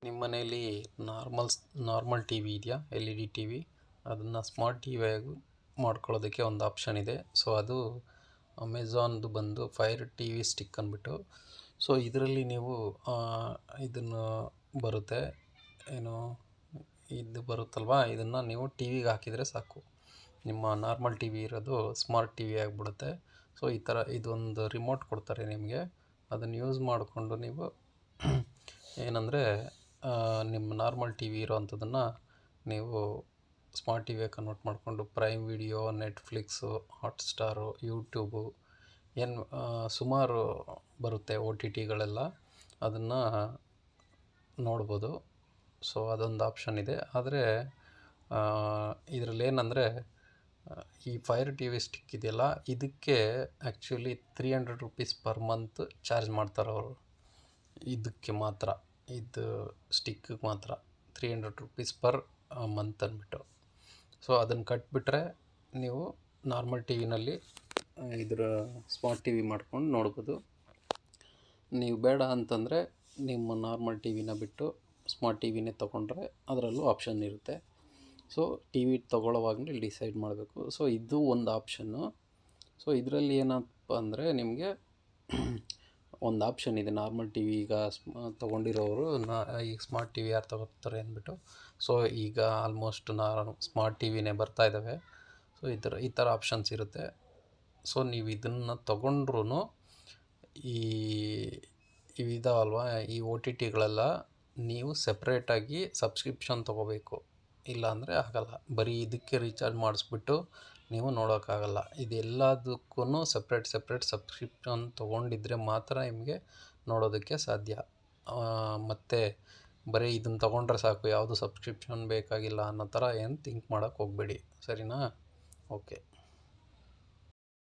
ನಿಮ್ಮ ಮನೆಯಲ್ಲಿ normal T V ಇದೆಯಾ, L E D T V? ಅದನ್ನು ಸ್ಮಾರ್ಟ್ ಟಿ ವಿಯಾಗಿ ಮಾಡ್ಕೊಳ್ಳೋದಕ್ಕೆ ಒಂದು ಆಪ್ಷನ್ ಇದೆ. ಸೊ ಅದು ಅಮೆಝಾನ್ದು ಬಂದು ಫೈರ್ ಟಿ ವಿ ಸ್ಟಿಕ್ ಅಂದ್ಬಿಟ್ಟು. ಸೊ ಇದರಲ್ಲಿ ನೀವು ಇದನ್ನು ಬರುತ್ತೆ, ಏನು ಇದು ಬರುತ್ತಲ್ವ, ಇದನ್ನು ನೀವು ಟಿ ವಿಗೆ ಹಾಕಿದರೆ ಸಾಕು, ನಿಮ್ಮ ನಾರ್ಮಲ್ ಟಿ ವಿ ಇರೋದು ಸ್ಮಾರ್ಟ್ ಟಿ ವಿ ಆಗಿಬಿಡುತ್ತೆ. ಸೊ ಈ ಥರ ಇದೊಂದು ರಿಮೋಟ್ ಕೊಡ್ತಾರೆ ನಿಮಗೆ, ಅದನ್ನು ಯೂಸ್ ಮಾಡಿಕೊಂಡು ನೀವು ಏನಂದರೆ ನಿಮ್ಮ ನಾರ್ಮಲ್ ಟಿ ವಿ ಇರೋವಂಥದ್ದನ್ನು ನೀವು ಸ್ಮಾರ್ಟ್ ಟಿ ವಿಯಾಗಿ ಕನ್ವರ್ಟ್ ಮಾಡಿಕೊಂಡು prime video, Netflix, Hotstar, YouTube ಏನು ಸುಮಾರು ಬರುತ್ತೆ ಒ ಟಿ ಟಿಗಳೆಲ್ಲ, ಅದನ್ನು ನೋಡ್ಬೋದು. ಸೊ ಅದೊಂದು ಆಪ್ಷನ್ ಇದೆ. ಆದರೆ ಇದರಲ್ಲಿ ಏನಂದರೆ ಈ ಫೈರ್ ಟಿ ವಿ ಸ್ಟಿಕ್ ಇದೆಯಲ್ಲ, ಇದಕ್ಕೆ actually 300 rupees per month charge ಮಾಡ್ತಾರೆ ಅವರು. ಇದಕ್ಕೆ ಮಾತ್ರ, ಇದು ಸ್ಟಿಕ್ಕಿಗೆ ಮಾತ್ರ 300 ರುಪೀಸ್ ಪರ್ ಮಂತ್ ಅಂದ್ಬಿಟ್ಟು. ಸೊ ಅದನ್ನು ಕಟ್ಬಿಟ್ರೆ ನೀವು ನಾರ್ಮಲ್ ಟಿ ವಿನಲ್ಲಿ ಇದರ ಸ್ಮಾರ್ಟ್ ಟಿ ವಿ ಮಾಡ್ಕೊಂಡು ನೋಡ್ಬೋದು. ನೀವು ಬೇಡ ಅಂತಂದರೆ ನಿಮ್ಮ ನಾರ್ಮಲ್ ಟಿ ವಿನ ಬಿಟ್ಟು ಸ್ಮಾರ್ಟ್ ಟಿ ವಿನೇ ತೊಗೊಂಡ್ರೆ ಅದರಲ್ಲೂ ಆಪ್ಷನ್ ಇರುತ್ತೆ. ಸೊ ಟಿ ವಿ ತೊಗೊಳ್ಳೋವಾಗಲೇ ಡಿಸೈಡ್ ಮಾಡಬೇಕು. ಸೊ ಇದು ಒಂದು ಆಪ್ಷನ್ನು. ಸೊ ಇದರಲ್ಲಿ ಏನಪ್ಪ ಅಂದರೆ ನಿಮಗೆ ಒಂದು ಆಪ್ಷನ್ ಇದೆ, ನಾರ್ಮಲ್ ಟಿ ವಿ ಈಗ ತೊಗೊಂಡಿರೋರು ಈಗ ಸ್ಮಾರ್ಟ್ ಟಿ ವಿ ಯಾರು ತೊಗೊತಾರೆ ಅಂದ್ಬಿಟ್ಟು. ಸೊ ಈಗ ಆಲ್ಮೋಸ್ಟ್ ಸ್ಮಾರ್ಟ್ ಟಿ ವಿನೇ ಬರ್ತಾ ಇದ್ದಾವೆ. ಸೊ ಈ ಥರ ಆಪ್ಷನ್ಸ್ ಇರುತ್ತೆ. ಸೊ ನೀವು ಇದನ್ನು ತೊಗೊಂಡ್ರೂ ಇವಿದಾವಲ್ವ ಈ ಒ ಟಿ ಟಿಗಳೆಲ್ಲ, ನೀವು ಸಪ್ರೇಟಾಗಿ ಸಬ್ಸ್ಕ್ರಿಪ್ಷನ್ ತೊಗೋಬೇಕು, ಇಲ್ಲಾಂದರೆ ಆಗೋಲ್ಲ. ಬರೀ ಇದಕ್ಕೆ ರೀಚಾರ್ಜ್ ಮಾಡಿಸ್ಬಿಟ್ಟು ನೀವು ನೋಡೋಕ್ಕಾಗಲ್ಲ. ಇದೆಲ್ಲದಕ್ಕೂ ಸಪ್ರೇಟ್ ಸಬ್ಸ್ಕ್ರಿಪ್ಷನ್ ತೊಗೊಂಡಿದ್ರೆ ಮಾತ್ರ ನಿಮಗೆ ನೋಡೋದಕ್ಕೆ ಸಾಧ್ಯ. ಮತ್ತು ಬರೀ ಇದನ್ನು ತೊಗೊಂಡ್ರೆ ಸಾಕು, ಯಾವುದು ಸಬ್ಸ್ಕ್ರಿಪ್ಷನ್ ಬೇಕಾಗಿಲ್ಲ ಅನ್ನೋ ಥರ ಏನು ಥಿಂಕ್ ಮಾಡೋಕ್ಕೆ ಹೋಗಬೇಡಿ, ಸರಿನಾ? ಓಕೆ.